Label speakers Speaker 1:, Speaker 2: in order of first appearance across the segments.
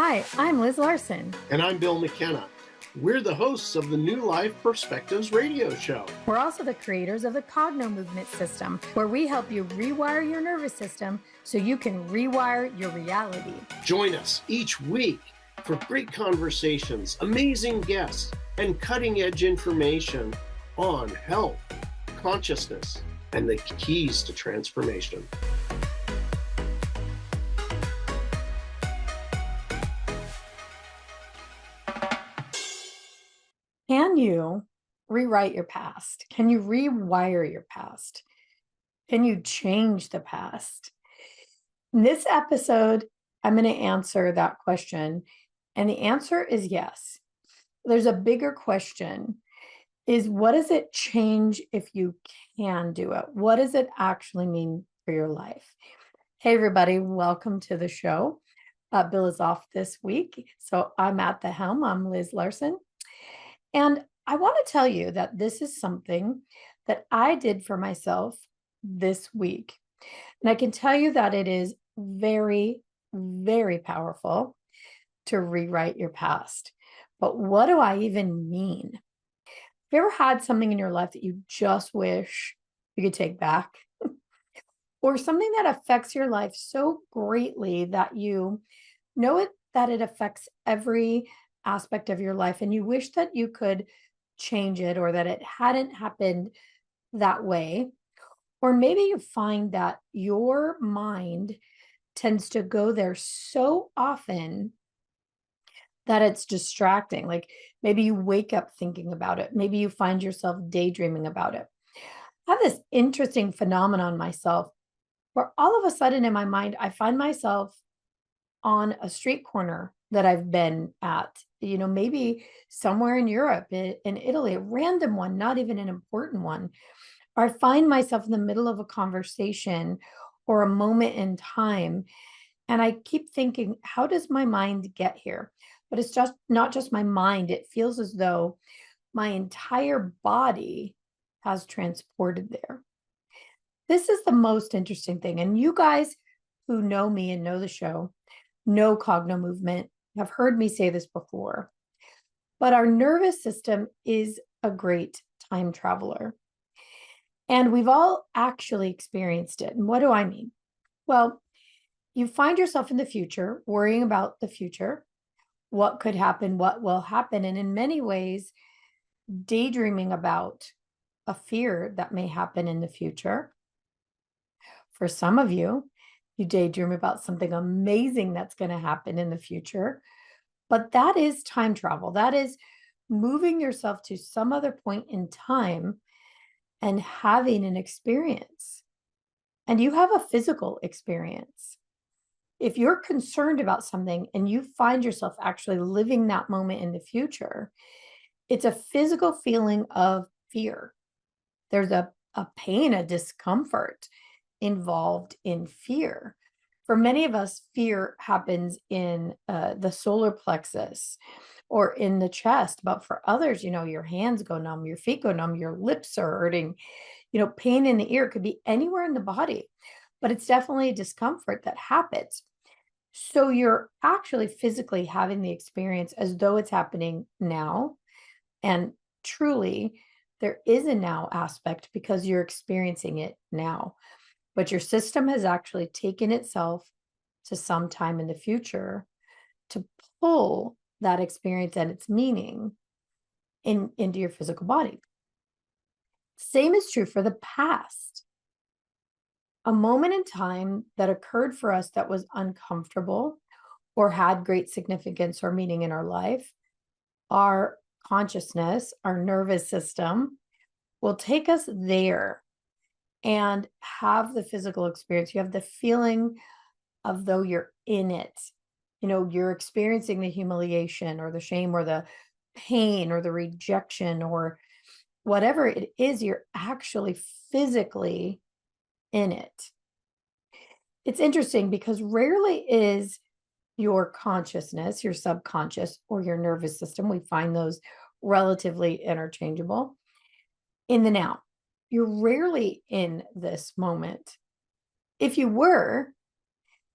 Speaker 1: Hi, I'm Liz Larson.
Speaker 2: And I'm Bill McKenna. We're the hosts of the New Life Perspectives radio show.
Speaker 1: We're also the creators of the Cognomovement system, where we help you rewire your nervous system so you can rewire your reality.
Speaker 2: Join us each week for great conversations, amazing guests, and cutting-edge information on health, consciousness, and the keys to transformation.
Speaker 1: Can you rewrite your past? Can you rewire your past? Can you change the past? In this episode, I'm going to answer that question. And the answer is yes. There's a bigger question is what does it change if you can do it? What does it actually mean for your life? Hey, everybody, welcome to the show. Bill is off this week, so I'm at the helm. I'm Liz Larson. And I want to tell you that this is something that I did for myself this week. And I can tell you that it is very, very powerful to rewrite your past. But what do I even mean? Have you ever had something in your life that you just wish you could take back? Or something that affects your life so greatly that you know that it affects every aspect of your life and you wish that you could change it or that it hadn't happened that way. Or maybe you find that your mind tends to go there so often that it's distracting. Like maybe you wake up thinking about it. Maybe you find yourself daydreaming about it. I have this interesting phenomenon myself where all of a sudden in my mind, I find myself on a street corner that I've been at, maybe somewhere in Europe, in Italy, a random one, not even an important one. Or I find myself in the middle of a conversation or a moment in time. And I keep thinking, how does my mind get here? But it's just not just my mind. It feels as though my entire body has transported there. This is the most interesting thing. And you guys who know me and know the show, know Cognomovement, have heard me say this before. But our nervous system is a great time traveler. And we've all actually experienced it. And what do I mean? Well, you find yourself in the future, worrying about the future, what could happen, what will happen. And in many ways, daydreaming about a fear that may happen in the future. For some of you, you daydream about something amazing that's going to happen in the future. But that is time travel. That is moving yourself to some other point in time and having an experience. And you have a physical experience. If you're concerned about something and you find yourself actually living that moment in the future, it's a physical feeling of fear. There's a pain, a discomfort involved in fear. For many of us, fear happens in the solar plexus or in the chest. But for others, your hands go numb, your feet go numb, your lips are hurting, pain in the ear could be anywhere in the body, but it's definitely a discomfort that happens. So you're actually physically having the experience as though it's happening now. And truly, there is a now aspect because you're experiencing it now. But your system has actually taken itself to some time in the future to pull that experience and its meaning into your physical body. Same is true for the past. A moment in time that occurred for us that was uncomfortable or had great significance or meaning in our life, our consciousness, our nervous system will take us there and have the physical experience. You have the feeling of though you're in it. You're experiencing the humiliation or the shame or the pain or the rejection or whatever it is, you're actually physically in it. It's interesting because rarely is your consciousness, your subconscious, or your nervous system, we find those relatively interchangeable, in the now. You're rarely in this moment. If you were,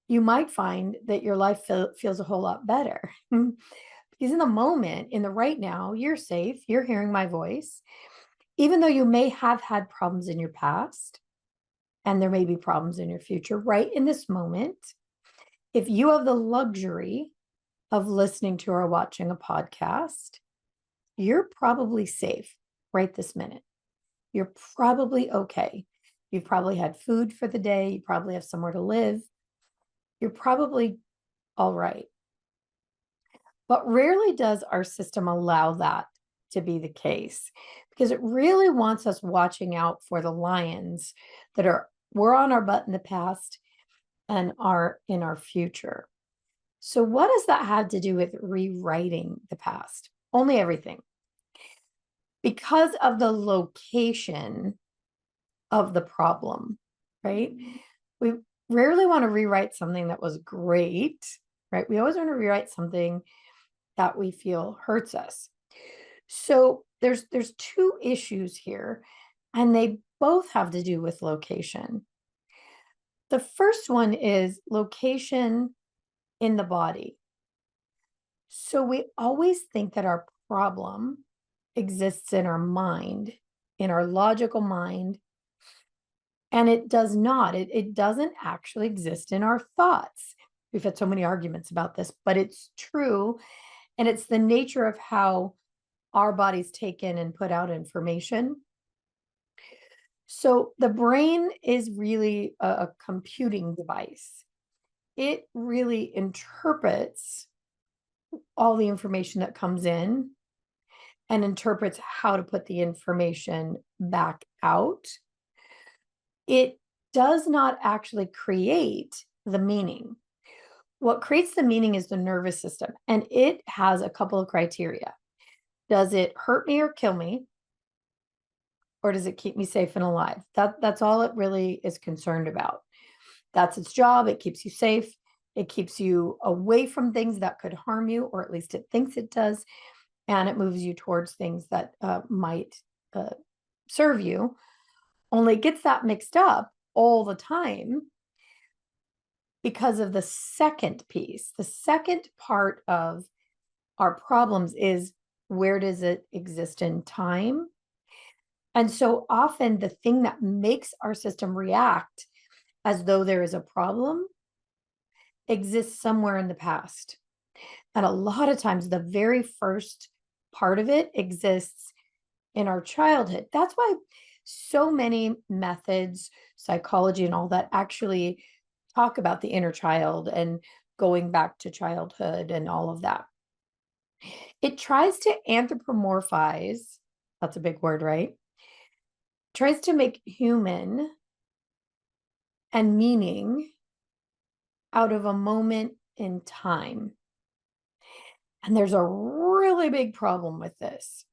Speaker 1: you might find that your life feels a whole lot better. Because in the moment, in the right now, you're safe, you're hearing my voice. Even though you may have had problems in your past, and there may be problems in your future, right in this moment, if you have the luxury of listening to or watching a podcast, you're probably safe right this minute. You're probably okay. You've probably had food for the day. You probably have somewhere to live. You're probably all right. But rarely does our system allow that to be the case because it really wants us watching out for the lions that were on our butt in the past and are in our future. So, what does that have to do with rewriting the past? Only everything. Because of the location of the problem, right? We rarely want to rewrite something that was great, right? We always want to rewrite something that we feel hurts us. So there's two issues here, and they both have to do with location. The first one is location in the body. So we always think that our problem exists in our mind, in our logical mind, and it does not. It doesn't actually exist in our thoughts. We've had so many arguments about this, but it's true. And it's the nature of how our bodies take in and put out information. So the brain is really a computing device. It really interprets all the information that comes in and interprets how to put the information back out. It does not actually create the meaning. What creates the meaning is the nervous system, and it has a couple of criteria. Does it hurt me or kill me? Or does it keep me safe and alive? That's all it really is concerned about. That's its job. It keeps you safe. It keeps you away from things that could harm you, or at least it thinks it does. And it moves you towards things that might serve you. Only it gets that mixed up all the time because of the second piece. The second part of our problems is, where does it exist in time? And so often the thing that makes our system react as though there is a problem exists somewhere in the past. And a lot of times the very first part of it exists in our childhood. That's why so many methods, psychology and all that, actually talk about the inner child and going back to childhood and all of that. It tries to anthropomorphize, that's a big word, right? Tries to make human and meaning out of a moment in time. And there's a really big problem with this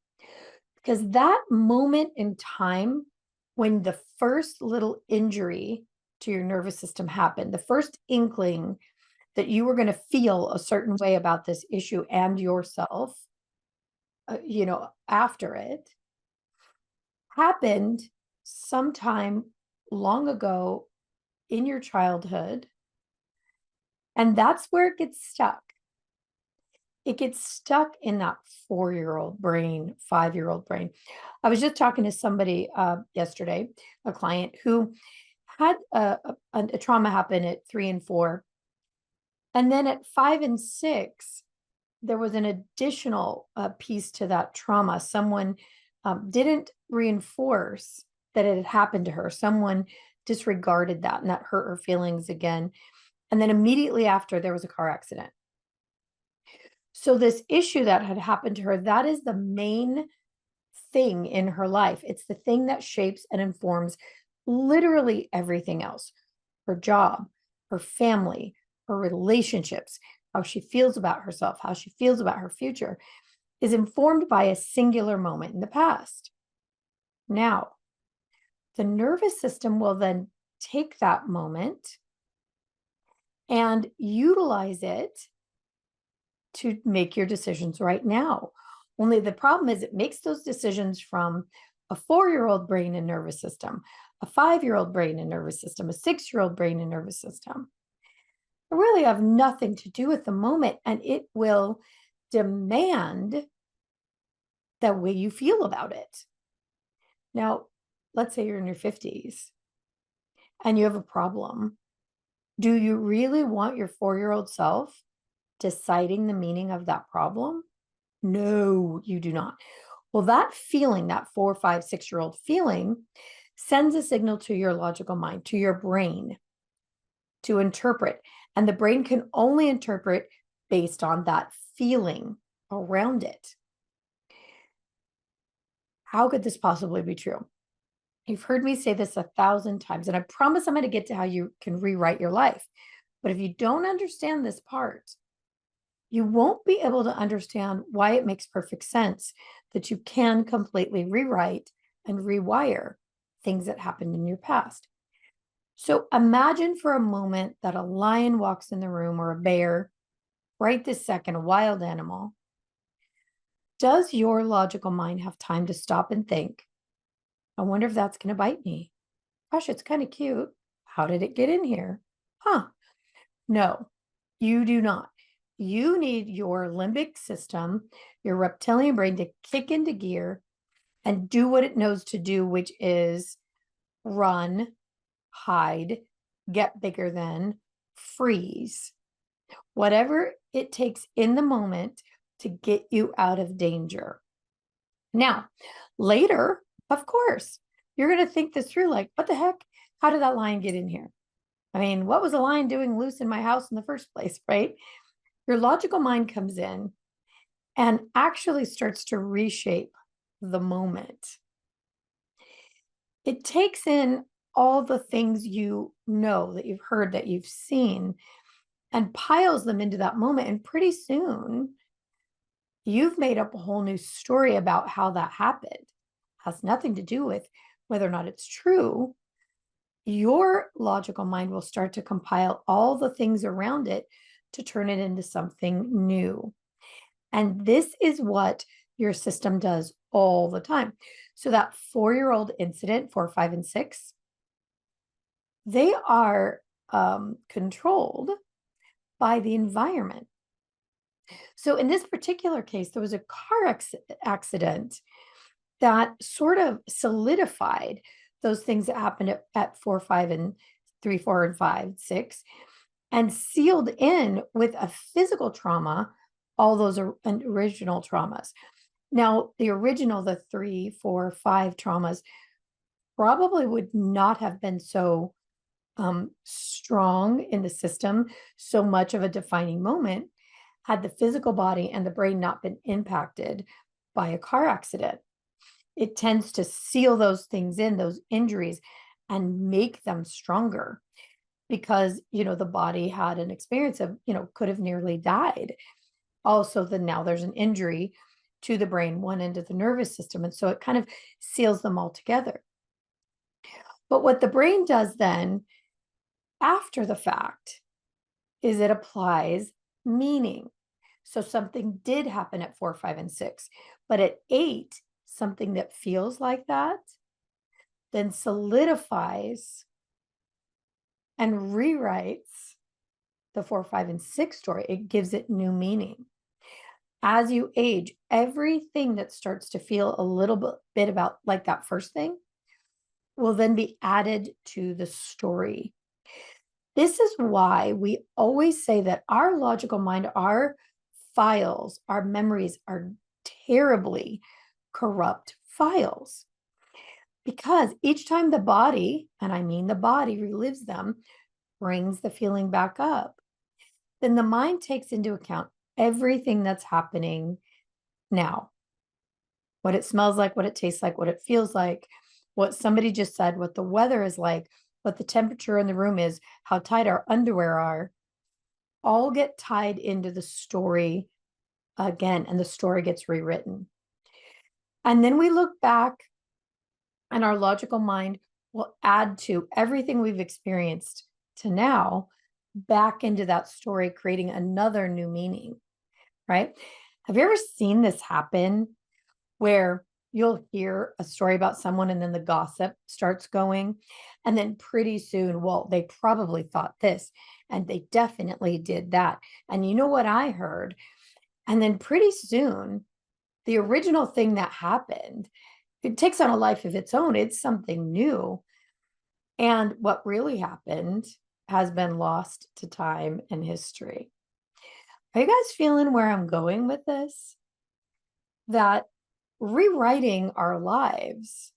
Speaker 1: because that moment in time, when the first little injury to your nervous system happened, the first inkling that you were going to feel a certain way about this issue and yourself, after it happened sometime long ago in your childhood. And that's where it gets stuck. It gets stuck in that 4-year-old brain, 5-year-old brain. I was just talking to somebody yesterday, a client who had a trauma happen at 3 and 4. And then at 5 and 6, there was an additional piece to that trauma. Someone didn't reinforce that it had happened to her. Someone disregarded that, and that hurt her feelings again. And then immediately after, there was a car accident. So this issue that had happened to her, that is the main thing in her life. It's the thing that shapes and informs literally everything else. Her job, her family, her relationships, how she feels about herself, how she feels about her future is informed by a singular moment in the past. Now, the nervous system will then take that moment and utilize it to make your decisions right now. Only the problem is it makes those decisions from a 4-year-old brain and nervous system, a 5-year-old brain and nervous system, a 6-year-old brain and nervous system. really have nothing to do with the moment, and it will demand the way you feel about it. Now, let's say you're in your 50s and you have a problem. Do you really want your 4-year-old self deciding the meaning of that problem? No, you do not. Well, that feeling, that 4, 5, 6-year-old feeling, sends a signal to your logical mind, to your brain, to interpret. And the brain can only interpret based on that feeling around it. How could this possibly be true? You've heard me say this 1,000 times, and I promise I'm going to get to how you can rewrite your life. But if you don't understand this part, you won't be able to understand why it makes perfect sense that you can completely rewrite and rewire things that happened in your past. So imagine for a moment that a lion walks in the room, or a bear, right this second, a wild animal. Does your logical mind have time to stop and think, I wonder if that's going to bite me? Gosh, it's kind of cute. How did it get in here? Huh. No, you do not. You need your limbic system, your reptilian brain, to kick into gear and do what it knows to do, which is run, hide, get bigger than, freeze. Whatever it takes in the moment to get you out of danger. Now, later, of course, you're going to think this through, like, what the heck? How did that lion get in here? I mean, what was the lion doing loose in my house in the first place, right? Your logical mind comes in and actually starts to reshape the moment. It takes in all the things you know, that you've heard, that you've seen, and piles them into that moment. And pretty soon, you've made up a whole new story about how that happened. Has nothing to do with whether or not it's true. Your logical mind will start to compile all the things around it to turn it into something new. And this is what your system does all the time. So that 4-year-old incident, 4, 5, and 6, they are controlled by the environment. So in this particular case, there was a car accident that sort of solidified those things that happened at 4, 5, and 3, 4, and 5, 6, and sealed in with a physical trauma all those original traumas. Now, the original, the 3, 4, 5 traumas probably would not have been so strong in the system, so much of a defining moment, had the physical body and the brain not been impacted by a car accident. It tends to seal those things in, those injuries, and make them stronger, because, the body had an experience of, could have nearly died. Also, then now there's an injury to the brain, one end of the nervous system. And so it kind of seals them all together. But what the brain does then, after the fact, is it applies meaning. So something did happen at 4, 5, and 6, but at 8, something that feels like that then solidifies and rewrites the 4, 5, and 6 story. It gives it new meaning. As you age, everything that starts to feel a little bit about like that first thing will then be added to the story. This is why we always say that our logical mind, our files, our memories are terribly corrupt files. Because each time the body, and I mean the body, relives them, brings the feeling back up, then the mind takes into account everything that's happening now. What it smells like, what it tastes like, what it feels like, what somebody just said, what the weather is like, what the temperature in the room is, how tight our underwear are, all get tied into the story again, and the story gets rewritten. And then we look back, and our logical mind will add to everything we've experienced to now back into that story, creating another new meaning, right? Have you ever seen this happen where you'll hear a story about someone and then the gossip starts going. And then pretty soon, well, they probably thought this and they definitely did that. And you know what I heard? And then pretty soon, the original thing that happened, it takes on a life of its own. It's something new. And what really happened has been lost to time and history. Are you guys feeling where I'm going with this? That rewriting our lives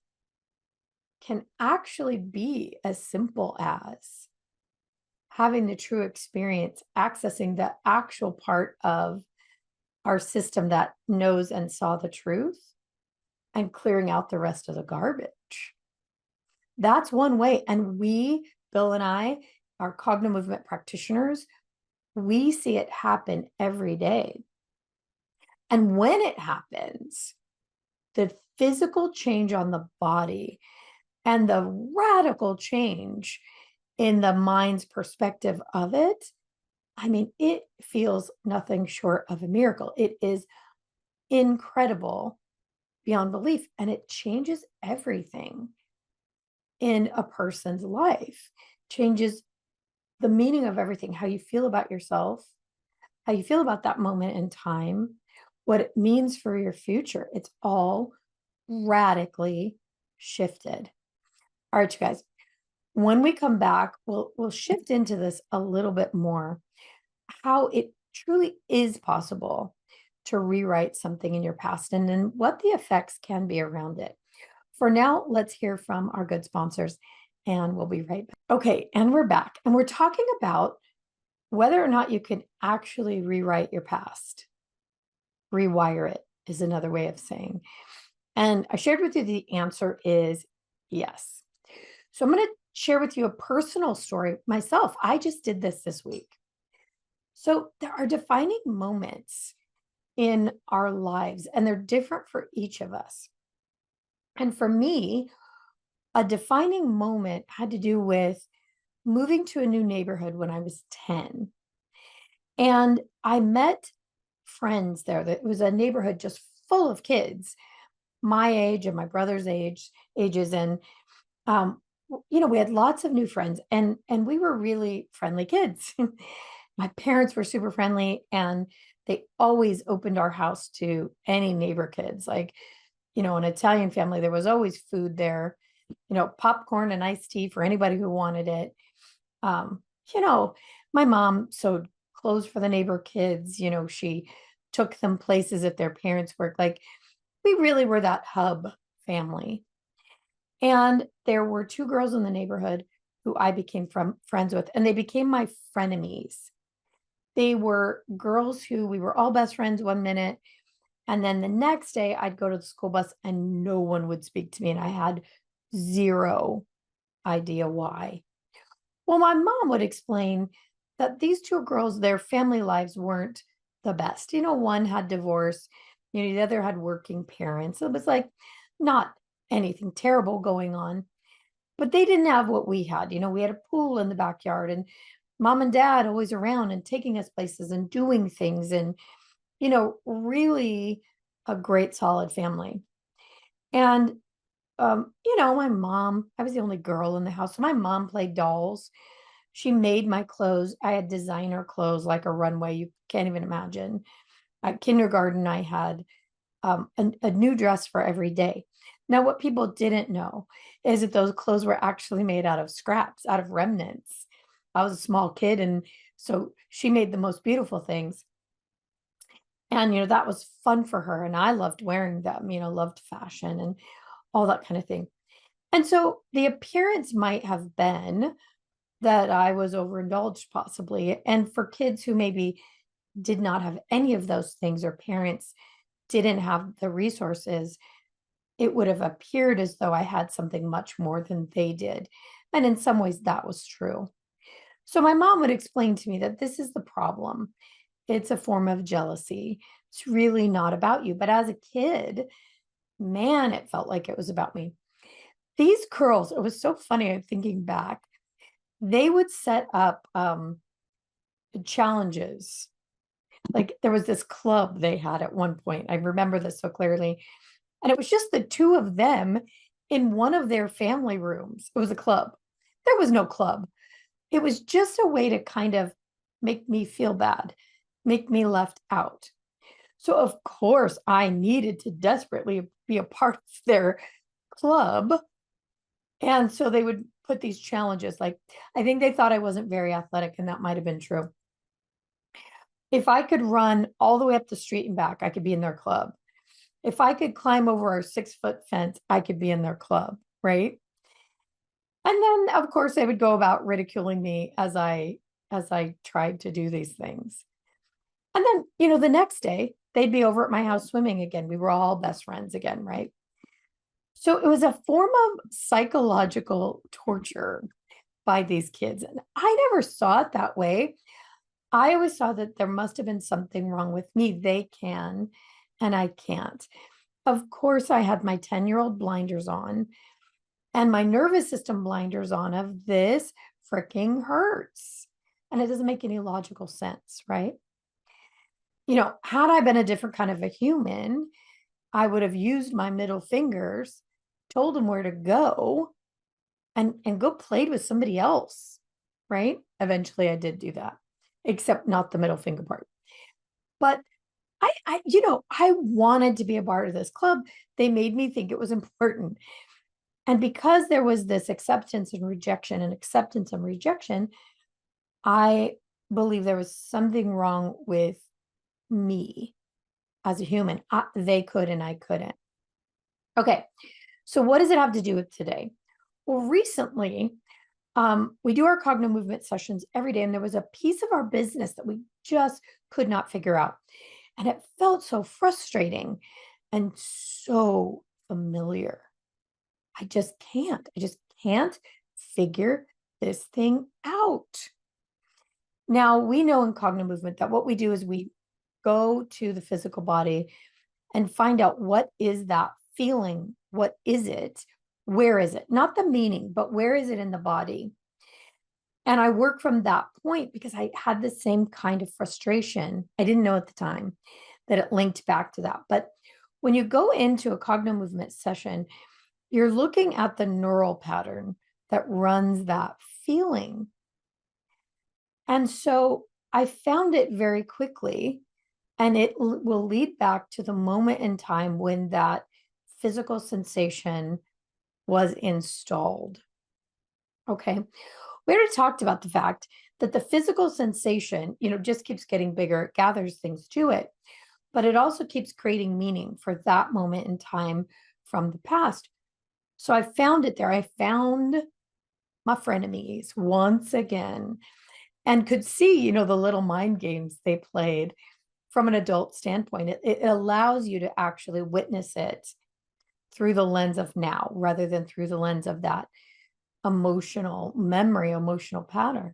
Speaker 1: can actually be as simple as having the true experience, accessing the actual part of our system that knows and saw the truth, and clearing out the rest of the garbage. That's one way. And we, Bill and I, are Cognomovement practitioners, we see it happen every day. And when it happens, the physical change on the body and the radical change in the mind's perspective of it, I mean, it feels nothing short of a miracle. It is incredible beyond belief, and it changes everything in a person's life, changes the meaning of everything, how you feel about yourself, how you feel about that moment in time, what it means for your future. It's all radically shifted. All right, you guys. When we come back, we'll shift into this a little bit more, how it truly is possible to rewrite something in your past and then what the effects can be around it. For now, let's hear from our good sponsors and we'll be right back. Okay, and we're back and we're talking about whether or not you can actually rewrite your past. Rewire it is another way of saying. And I shared with you the answer is yes. So I'm going to share with you a personal story myself. I just did this week. So there are defining moments in our lives, and they're different for each of us. And for me, a defining moment had to do with moving to a new neighborhood when I was 10. And I met friends there. That it was a neighborhood just full of kids, my age and my brother's ages. And we had lots of new friends and we were really friendly kids. My parents were super friendly and they always opened our house to any neighbor kids. Like, an Italian family, there was always food there, popcorn and iced tea for anybody who wanted it. Um, my mom sewed clothes for the neighbor kids. She took them places if their parents worked. Like, we really were that hub family. And there were two girls in the neighborhood who I became friends with, and they became my frenemies. They were girls who we were all best friends one minute. And then the next day, I'd go to the school bus and no one would speak to me. And I had zero idea why. Well, my mom would explain that these two girls, their family lives weren't the best. One had divorce, the other had working parents. It was like not anything terrible going on, but they didn't have what we had. We had a pool in the backyard and mom and dad always around and taking us places and doing things and, really a great solid family. And, my mom, I was the only girl in the house. So my mom played dolls. She made my clothes. I had designer clothes like a runway. You can't even imagine. At kindergarten, I had a new dress for every day. Now, what people didn't know is that those clothes were actually made out of scraps, out of remnants. I was a small kid, and so she made the most beautiful things. And, that was fun for her. And I loved wearing them, loved fashion and all that kind of thing. And so the appearance might have been that I was overindulged, possibly. And for kids who maybe did not have any of those things or parents didn't have the resources, it would have appeared as though I had something much more than they did. And in some ways, that was true. So my mom would explain to me that this is the problem. It's a form of jealousy. It's really not about you. But as a kid, man, it felt like it was about me. These girls, it was so funny thinking back, they would set up challenges. Like there was this club they had at one point. I remember this so clearly. And it was just the two of them in one of their family rooms. It was a club. There was no club. It was just a way to kind of make me feel bad, make me left out. So, of course, I needed to desperately be a part of their club. And so they would put these challenges. Like, I think they thought I wasn't very athletic, and that might have been true. If I could run all the way up the street and back, I could be in their club. If I could climb over a 6-foot fence, I could be in their club, right? And then, of course, they would go about ridiculing me as I tried to do these things. And then, the next day, they'd be over at my house swimming again. We were all best friends again, right? So it was a form of psychological torture by these kids. And I never saw it that way. I always saw that there must have been something wrong with me. They can, and I can't. Of course, I had my 10-year-old blinders on and my nervous system blinders on of this freaking hurts. And it doesn't make any logical sense, right? Had I been a different kind of a human, I would have used my middle fingers, told them where to go, and go played with somebody else, right? Eventually I did do that, except not the middle finger part. But I wanted to be a part of this club. They made me think it was important. And because there was this acceptance and rejection, I believe there was something wrong with me as a human. They could and I couldn't. Okay, so what does it have to do with today? Well, recently, we do our Cognomovement sessions every day, and there was a piece of our business that we just could not figure out. And it felt so frustrating and so familiar. I just can't figure this thing out. Now, we know in Cognomovement that what we do is we go to the physical body and find out what is that feeling? What is it? Where is it? Not the meaning, but where is it in the body? And I work from that point because I had the same kind of frustration. I didn't know at the time that it linked back to that. But when you go into a Cognomovement session, you're looking at the neural pattern that runs that feeling. And so I found it very quickly, and it will lead back to the moment in time when that physical sensation was installed. Okay. We already talked about the fact that the physical sensation, just keeps getting bigger, it gathers things to it, but it also keeps creating meaning for that moment in time from the past. So I found it there. I found my frenemies once again and could see, the little mind games they played from an adult standpoint. It allows you to actually witness it through the lens of now rather than through the lens of that emotional memory, emotional pattern.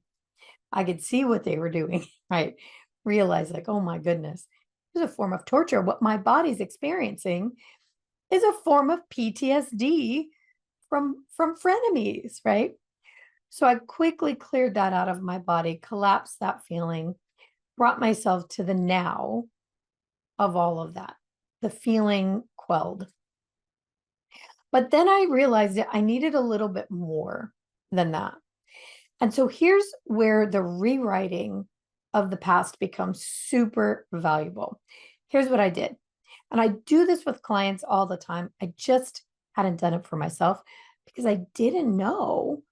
Speaker 1: I could see what they were doing, right? Realize like, oh my goodness, there's a form of torture. What my body's experiencing is a form of PTSD from frenemies, right? So I quickly cleared that out of my body, collapsed that feeling, brought myself to the now of all of that. The feeling quelled. But then I realized that I needed a little bit more than that. And so here's where the rewriting of the past becomes super valuable. Here's what I did. And I do this with clients all the time. I just hadn't done it for myself because I didn't know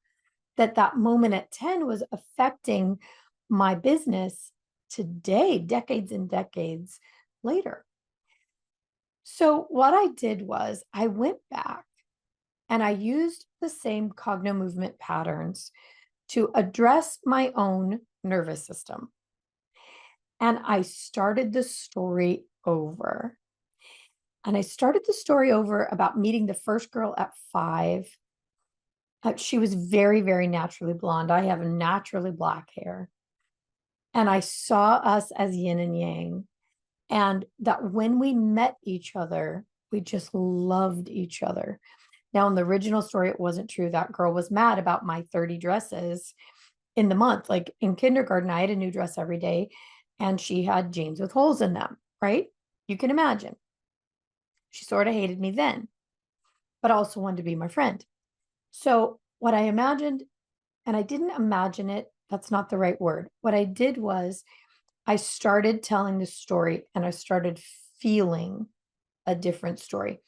Speaker 1: that that moment at 10 was affecting my business today, decades and decades later. So what I did was I went back and I used the same Cognomovement patterns to address my own nervous system. And I started the story over. And I started the story over about meeting the first girl at 5. She was very, very naturally blonde. I have naturally black hair. And I saw us as yin and yang. And that when we met each other, we just loved each other. Now, in the original story, it wasn't true. That girl was mad about my 30 dresses in the month. Like in kindergarten, I had a new dress every day, and she had jeans with holes in them, right? You can imagine. She sort of hated me then, but also wanted to be my friend. So, what I imagined, and I didn't imagine it, that's not the right word. What I did was I started telling the story and I started feeling a different story.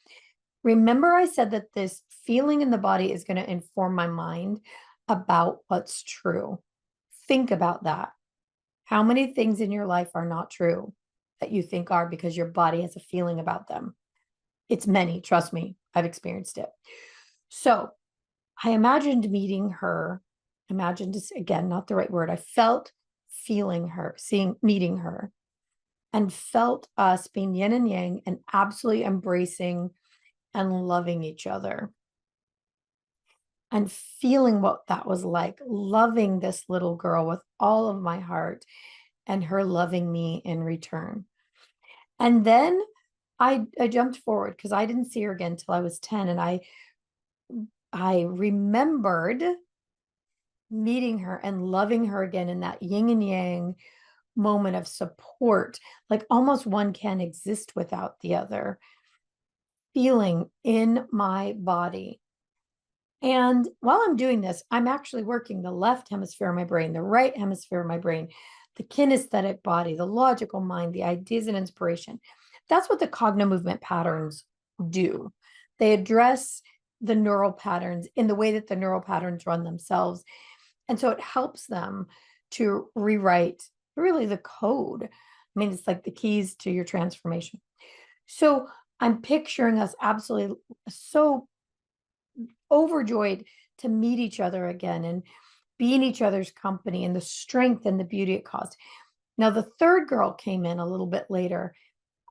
Speaker 1: Remember, I said that this feeling in the body is going to inform my mind about what's true. Think about that. How many things in your life are not true that you think are because your body has a feeling about them? It's many, trust me, I've experienced it. So I imagined meeting her. Imagined is again not the right word. I felt feeling her, meeting her, and felt us being yin and yang and absolutely embracing and loving each other. And feeling what that was like, loving this little girl with all of my heart and her loving me in return. And then I jumped forward because I didn't see her again until I was 10. And I remembered meeting her and loving her again in that yin and yang moment of support, like almost one can't exist without the other, feeling in my body. And while I'm doing this, I'm actually working the left hemisphere of my brain, the right hemisphere of my brain, the kinesthetic body, the logical mind, the ideas and inspiration. That's what the Cognomovement patterns do. They address the neural patterns in the way that the neural patterns run themselves. And so it helps them to rewrite really the code. I mean, it's like the keys to your transformation. So I'm picturing us absolutely so overjoyed to meet each other again and be in each other's company and the strength and the beauty it caused. Now, the third girl came in a little bit later,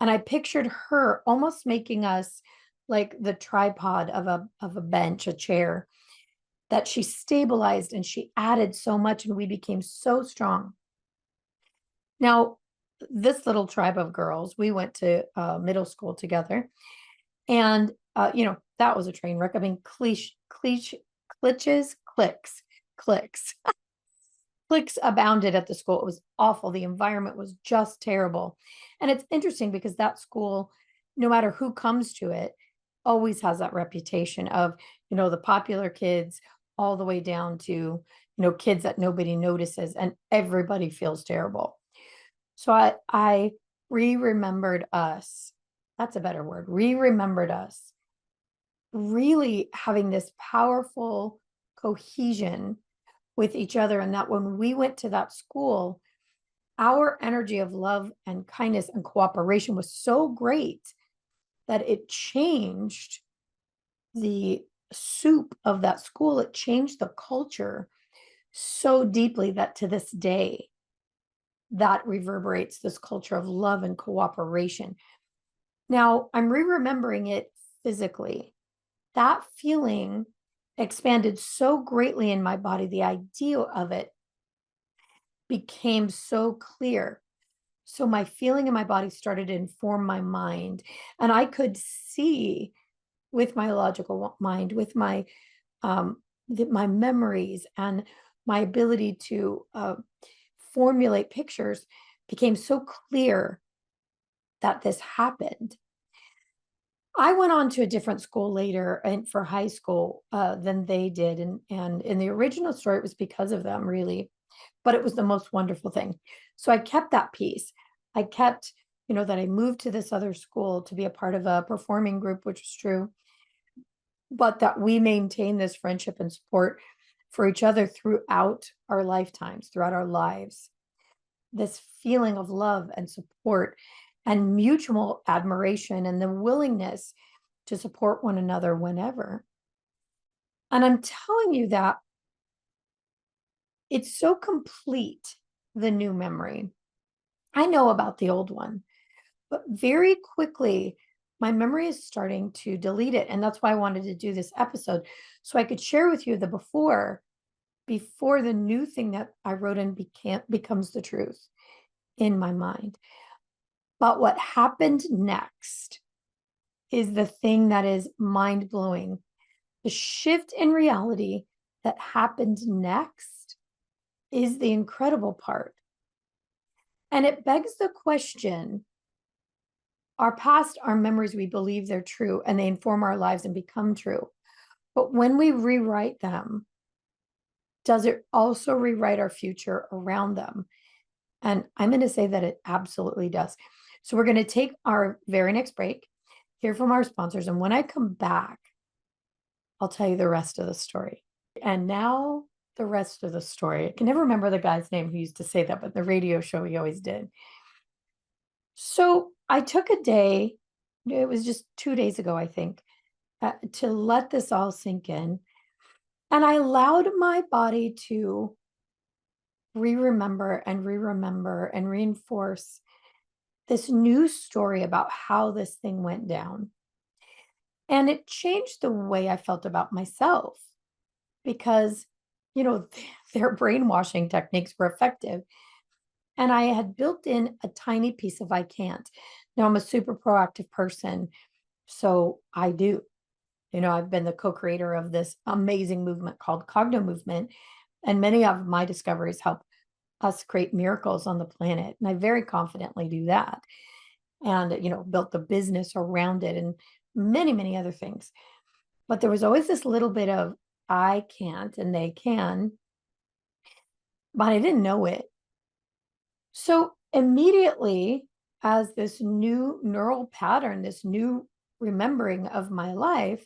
Speaker 1: and I pictured her almost making us like the tripod of a bench, a chair that she stabilized and she added so much, and we became so strong. Now, this little tribe of girls, we went to middle school together, and that was a train wreck. I mean, cliches, clicks abounded at the school. It was awful. The environment was just terrible. And it's interesting because that school, no matter who comes to it, always has that reputation of, the popular kids all the way down to, kids that nobody notices and everybody feels terrible. So I re-remembered us. That's a better word. Re-remembered us really having this powerful cohesion with each other. And that when we went to that school, our energy of love and kindness and cooperation was so great that it changed the soup of that school. It changed the culture so deeply that to this day, that reverberates this culture of love and cooperation. Now, I'm re-remembering it physically. That feeling expanded so greatly in my body. The idea of it became so clear. So my feeling in my body started to inform my mind. And I could see with my logical mind, with my my memories and my ability to formulate pictures became so clear that this happened. I went on to a different school later and for high school than they did. And in the original story, it was because of them, really. But it was the most wonderful thing. So I kept that piece. I kept, that I moved to this other school to be a part of a performing group, which was true. But that we maintain this friendship and support for each other throughout our lifetimes, throughout our lives. This feeling of love and support and mutual admiration and the willingness to support one another whenever. And I'm telling you that it's so complete, the new memory. I know about the old one, but very quickly, my memory is starting to delete it. And that's why I wanted to do this episode, so I could share with you the before the new thing that I wrote in becomes the truth in my mind. But what happened next is the thing that is mind-blowing. The shift in reality that happened next is the incredible part. And it begs the question, Our past are memories we believe they're true and they inform our lives and become true. But when we rewrite them, does it also rewrite our future around them? And I'm going to say that it absolutely does. So we're going to take our very next break, hear from our sponsors. And when I come back, I'll tell you the rest of the story. And now the rest of the story. I can never remember the guy's name who used to say that, but the radio show he always did. So I took a day, it was just 2 days ago, I think, to let this all sink in. And I allowed my body to remember and remember and reinforce this new story about how this thing went down. And it changed the way I felt about myself because, their brainwashing techniques were effective. And I had built in a tiny piece of I can't. Now I'm a super proactive person. So I do. I've been the co-creator of this amazing movement called Cognomovement. And many of my discoveries help us create miracles on the planet. And I very confidently do that. And, built the business around it and many, many other things. But there was always this little bit of I can't and they can, but I didn't know it. So immediately, as this new neural pattern, this new remembering of my life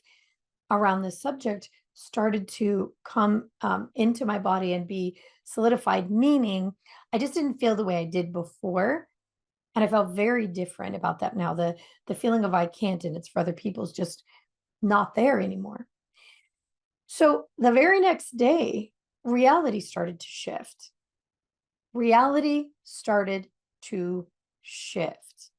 Speaker 1: around this subject started to come into my body and be solidified, meaning I just didn't feel the way I did before. And I felt very different about that now. The feeling of I can't and it's for other people is just not there anymore. So the very next day, reality started to shift. Reality started to shift.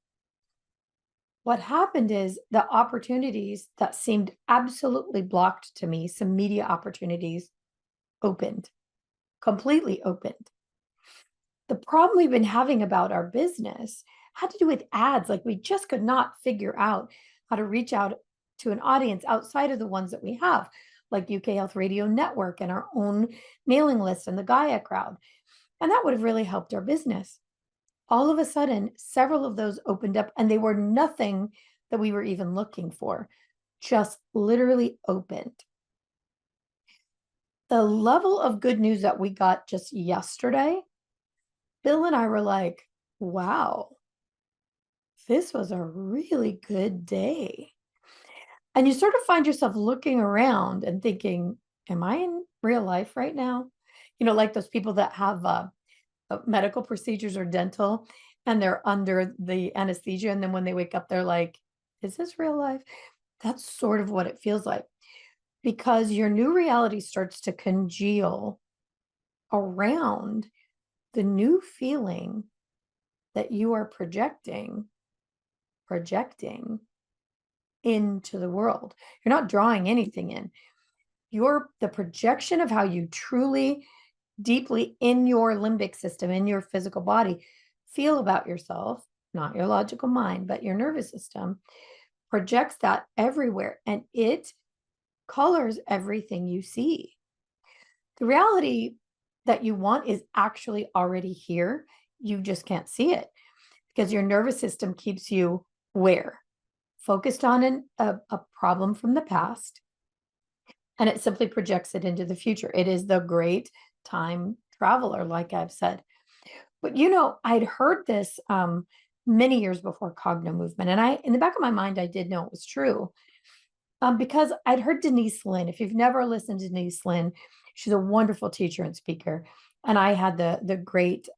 Speaker 1: What happened is the opportunities that seemed absolutely blocked to me, some media opportunities, opened, completely opened. The problem we've been having about our business had to do with ads. Like we just could not figure out how to reach out to an audience outside of the ones that we have, like UK Health Radio Network and our own mailing list and the Gaia crowd. And that would have really helped our business. All of a sudden, several of those opened up and they were nothing that we were even looking for, just literally opened. The level of good news that we got just yesterday, Bill and I were like, wow, this was a really good day. And you sort of find yourself looking around and thinking, am I in real life right now? Like those people that have medical procedures or dental and they're under the anesthesia. And then when they wake up, they're like, is this real life? That's sort of what it feels like because your new reality starts to congeal around the new feeling that you are projecting into the world. You're not drawing anything in. You're the projection of how you truly, deeply in your limbic system, in your physical body, feel about yourself, not your logical mind, but your nervous system projects that everywhere and it colors everything you see. The reality that you want is actually already here. You just can't see it because your nervous system keeps you where? Focused on a problem from the past, and it simply projects it into the future. It is the great time traveler, like I've said. But I'd heard this many years before Cognomovement, and in the back of my mind, I did know it was true because I'd heard Denise Lynn. If you've never listened to Denise Lynn, she's a wonderful teacher and speaker, and I had the great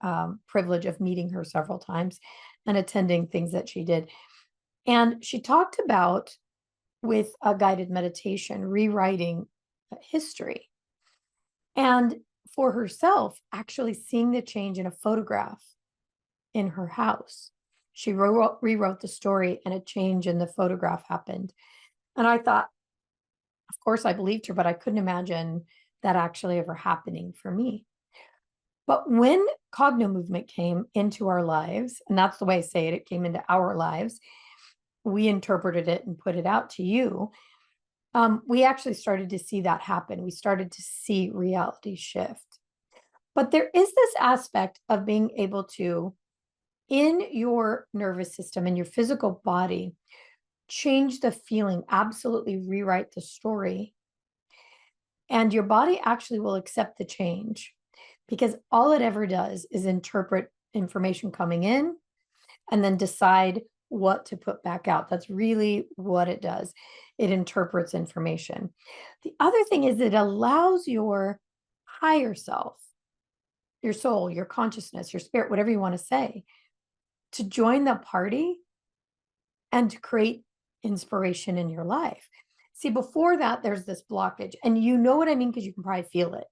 Speaker 1: privilege of meeting her several times and attending things that she did. And she talked about, with a guided meditation, rewriting history. And for herself, actually seeing the change in a photograph in her house. She rewrote the story and a change in the photograph happened. And I thought, of course, I believed her, but I couldn't imagine that actually ever happening for me. But when Cognomovement came into our lives, and that's the way I say it, it came into our lives, we interpreted it and put it out to you. We actually started to see that happen. We started to see reality shift. But there is this aspect of being able to in your nervous system and your physical body, change the feeling, absolutely rewrite the story. And your body actually will accept the change because all it ever does is interpret information coming in and then decide what to put back out. That's really what it does. It interprets information. The other thing is it allows your higher self, your soul, your consciousness, your spirit, whatever you want to say, to join the party and to create inspiration in your life. See, before that, there's this blockage. And you know what I mean, because you can probably feel it.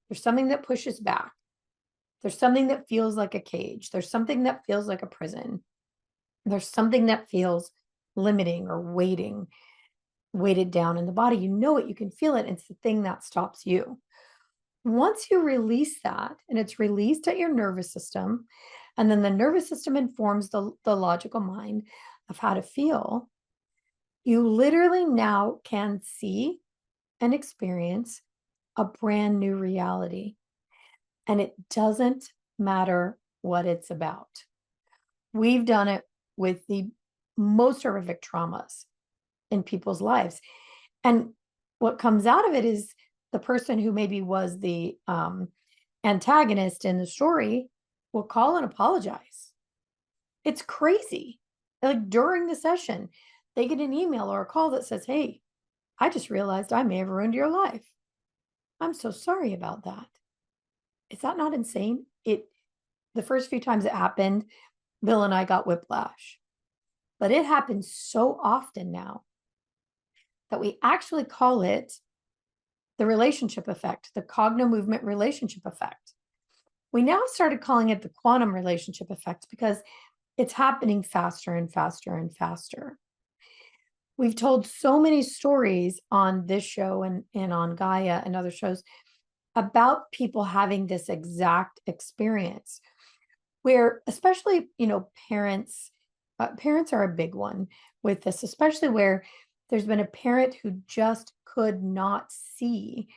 Speaker 1: There's something that pushes back. There's something that feels like a cage. There's something that feels like a prison. There's something that feels limiting or weighted down in the body. You know it, you can feel it. It's the thing that stops you. Once you release that, and it's released at your nervous system, and then the nervous system informs the logical mind of how to feel, you literally now can see and experience a brand new reality. And it doesn't matter what it's about. We've done it with the most horrific traumas in people's lives. And what comes out of it is the person who maybe was the antagonist in the story will call and apologize. It's crazy. Like during the session, they get an email or a call that says, "Hey, I just realized I may have ruined your life. I'm so sorry about that." Is that not insane? The first few times it happened, Bill and I got whiplash. But it happens so often now that we actually call it the relationship effect, the Cognomovement relationship effect. We now started calling it the quantum relationship effect because it's happening faster and faster and faster. We've told so many stories on this show and on Gaia and other shows about people having this exact experience where, especially, parents are a big one with this, especially where there's been a parent who just could not see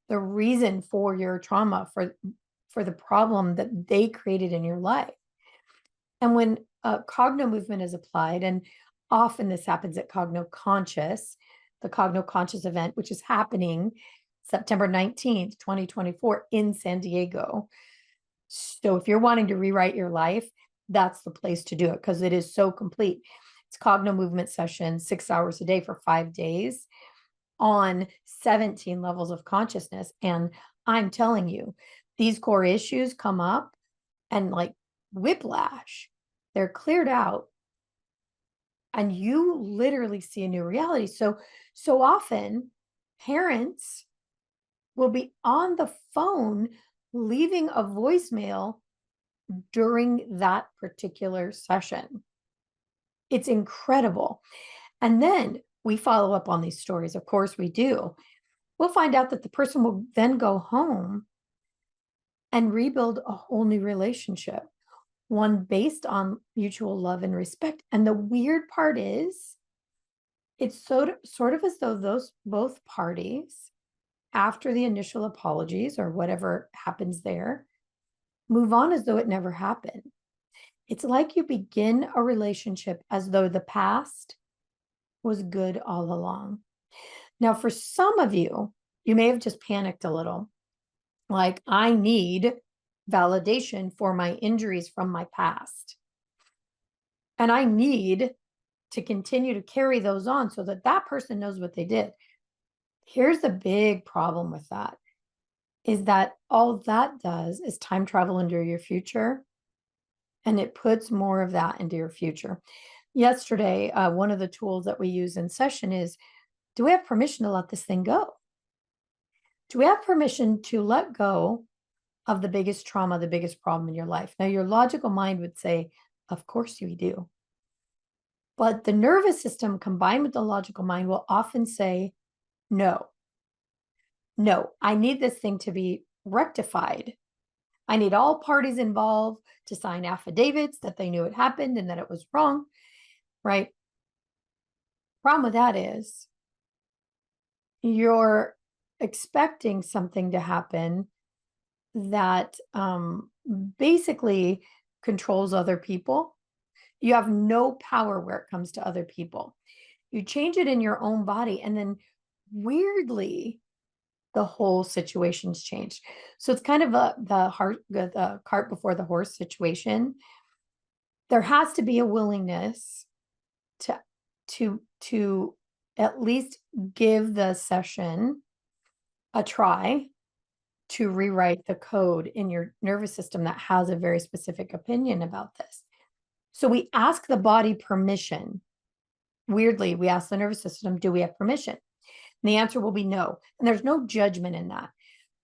Speaker 1: the reason for your trauma, for the problem that they created in your life. And when Cognomovement is applied, and often this happens at Cognoconscious, the Cognoconscious event, which is happening September 19th, 2024 in San Diego. So if you're wanting to rewrite your life, that's the place to do it because it is so complete. It's Cognomovement session, 6 hours a day for 5 days on 17 levels of consciousness. And I'm telling you, these core issues come up and like whiplash, they're cleared out. And you literally see a new reality. So often parents will be on the phone leaving a voicemail during that particular session. It's incredible. And then we follow up on these stories. Of course we do. We'll find out that the person will then go home and rebuild a whole new relationship, one based on mutual love and respect. And the weird part is, it's sort of as though those both parties, after the initial apologies or whatever happens there, move on as though it never happened. It's like you begin a relationship as though the past was good all along. Now, for some of you, you may have just panicked a little. Like, I need validation for my injuries from my past. And I need to continue to carry those on so that that person knows what they did. Here's the big problem with that, is that all that does is time travel into your future, and it puts more of that into your future. Yesterday, one of the tools that we use in session is, do we have permission to let this thing go? Do we have permission to let go of the biggest trauma, the biggest problem in your life? Now, your logical mind would say, of course you do. But the nervous system combined with the logical mind will often say, no, I need this thing to be rectified. I need all parties involved to sign affidavits that they knew it happened and that it was wrong, right? Problem with that is you're expecting something to happen that basically controls other people. You have no power where it comes to other people. You change it in your own body, and then weirdly, the whole situation's changed. So it's kind of the cart before the horse situation. There has to be a willingness to to at least give the session a try to rewrite the code in your nervous system that has a very specific opinion about this. So we ask the body permission. Weirdly, we ask the nervous system, do we have permission? And the answer will be no. And there's no judgment in that.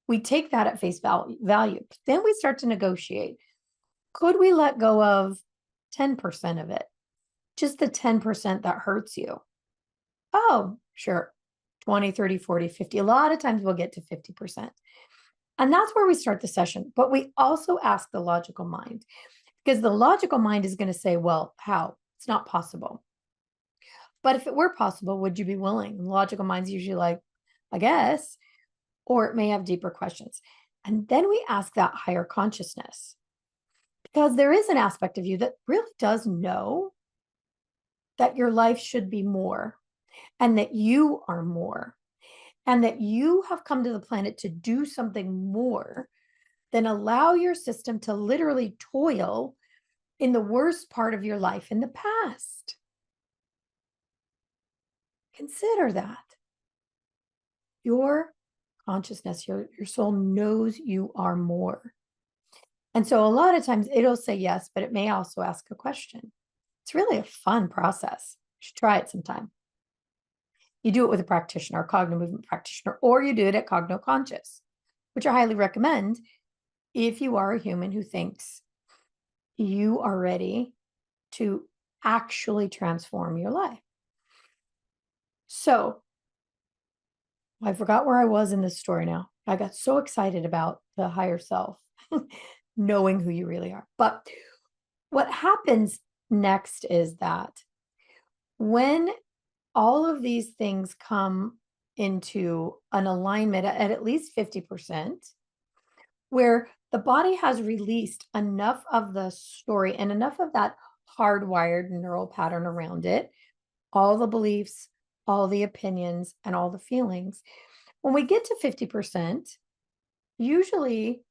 Speaker 1: We take that at face value. Then we start to negotiate. Could we let go of 10% of it? Just the 10% that hurts you. Oh, sure. 20, 30, 40, 50. A lot of times we'll get to 50%. And that's where we start the session. But we also ask the logical mind, because the logical mind is going to say, well, how? It's not possible. But if it were possible, would you be willing? And the logical mind's usually like, I guess, or it may have deeper questions. And then we ask that higher consciousness, because there is an aspect of you that really does know that your life should be more, and that you are more, and that you have come to the planet to do something more than allow your system to literally toil in the worst part of your life in the past. Consider that. Your consciousness, your soul knows you are more. And so a lot of times it'll say yes, but it may also ask a question. It's really a fun process. You should try it sometime. You do it with a practitioner, a Cognomovement practitioner, or you do it at Cogno-Conscious, which I highly recommend if you are a human who thinks you are ready to actually transform your life. So I forgot where I was in this story now. I got so excited about the higher self, knowing who you really are. But what happens next is that when all of these things come into an alignment at least 50%, where the body has released enough of the story and enough of that hardwired neural pattern around it, all the beliefs, all the opinions, and all the feelings. When we get to 50%, usually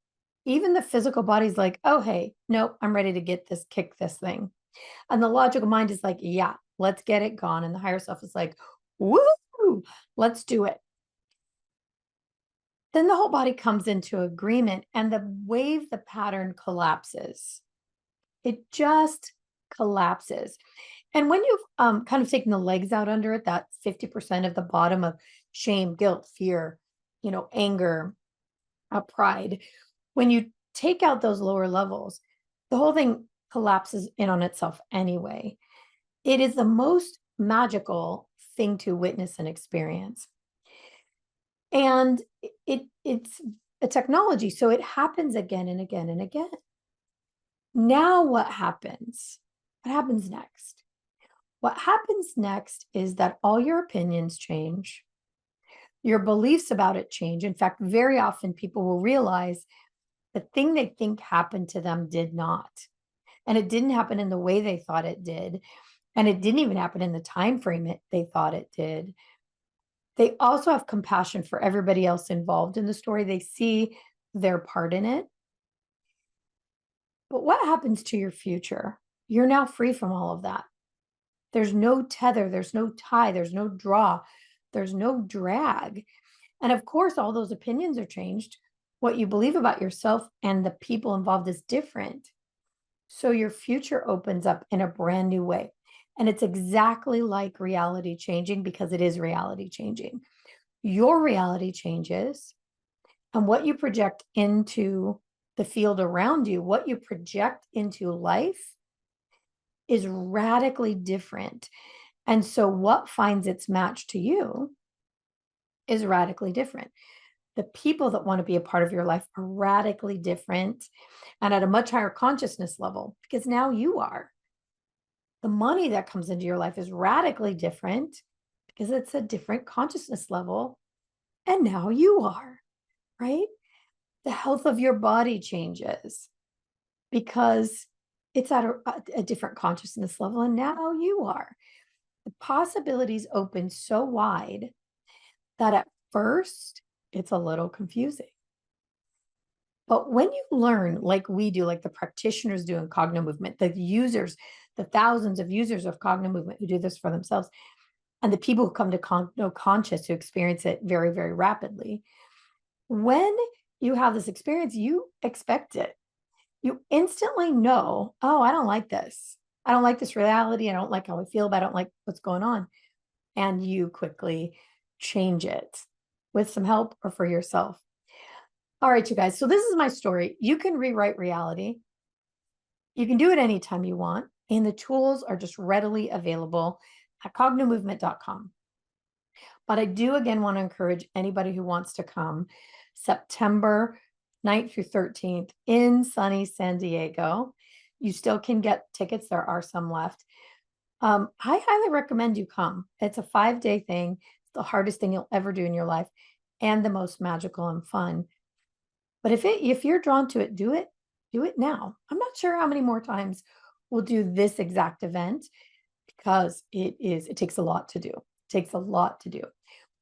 Speaker 1: even the physical body's like, oh, hey, nope, I'm ready to kick this thing. And the logical mind is like, yeah, let's get it gone. And the higher self is like, woo, let's do it. Then the whole body comes into agreement, and the pattern collapses. It just collapses. And when you've kind of taken the legs out under it, that 50% of the bottom of shame, guilt, fear, anger, pride, when you take out those lower levels, the whole thing collapses in on itself anyway. It is the most magical thing to witness and experience. And it's a technology, so it happens again and again and again. Now what happens? What happens next? What happens next is that all your opinions change. Your beliefs about it change. In fact, very often people will realize the thing they think happened to them did not. And it didn't happen in the way they thought it did. And it didn't even happen in the time frame they thought it did. They also have compassion for everybody else involved in the story. They see their part in it. But what happens to your future? You're now free from all of that. There's no tether, there's no tie, there's no draw, there's no drag. And of course, all those opinions are changed. What you believe about yourself and the people involved is different. So your future opens up in a brand new way. And it's exactly like reality changing, because it is reality changing. Your reality changes, and what you project into the field around you, what you project into life, is radically different. And so what finds its match to you is radically different. The people that want to be a part of your life are radically different and at a much higher consciousness level, because now you are. The money that comes into your life is radically different because it's a different consciousness level. And now you are, right? The health of your body changes because it's at a different consciousness level, and now you are. The possibilities open so wide that at first it's a little confusing. But when you learn, like we do, like the practitioners do in Cognomovement, the users, the thousands of users of Cognomovement who do this for themselves, and the people who come to Cogno Conscious who experience it very, very rapidly, when you have this experience, you expect it. You instantly know, oh, I don't like this. I don't like this reality. I don't like how I feel, but I don't like what's going on. And you quickly change it with some help or for yourself. All right, you guys. So this is my story. You can rewrite reality. You can do it anytime you want. And the tools are just readily available at cognomovement.com. But I do again want to encourage anybody who wants to come September 9th through 13th in sunny San Diego. You still can get tickets. There are some left. I highly recommend you come. It's a 5-day thing. It's the hardest thing you'll ever do in your life and the most magical and fun. But if you're drawn to it, do it now. I'm not sure how many more times we'll do this exact event because it takes a lot to do. It takes a lot to do.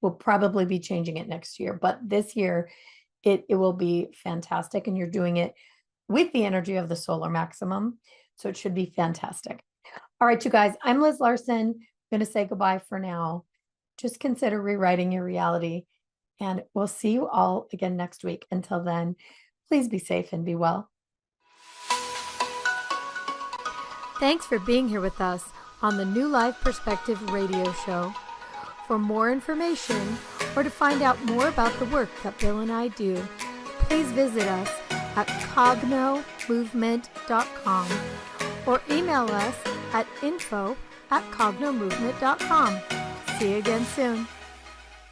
Speaker 1: We'll probably be changing it next year, but this year it will be fantastic. And you're doing it with the energy of the solar maximum. So it should be fantastic. All right, you guys, I'm Liz Larson. I'm going to say goodbye for now. Just consider rewriting your reality. And we'll see you all again next week. Until then, please be safe and be well. Thanks for being here with us on the New Life Perspective radio show. For more information or to find out more about the work that Bill and I do, please visit us at cognomovement.com or email us at info@cognomovement.com. See you again soon.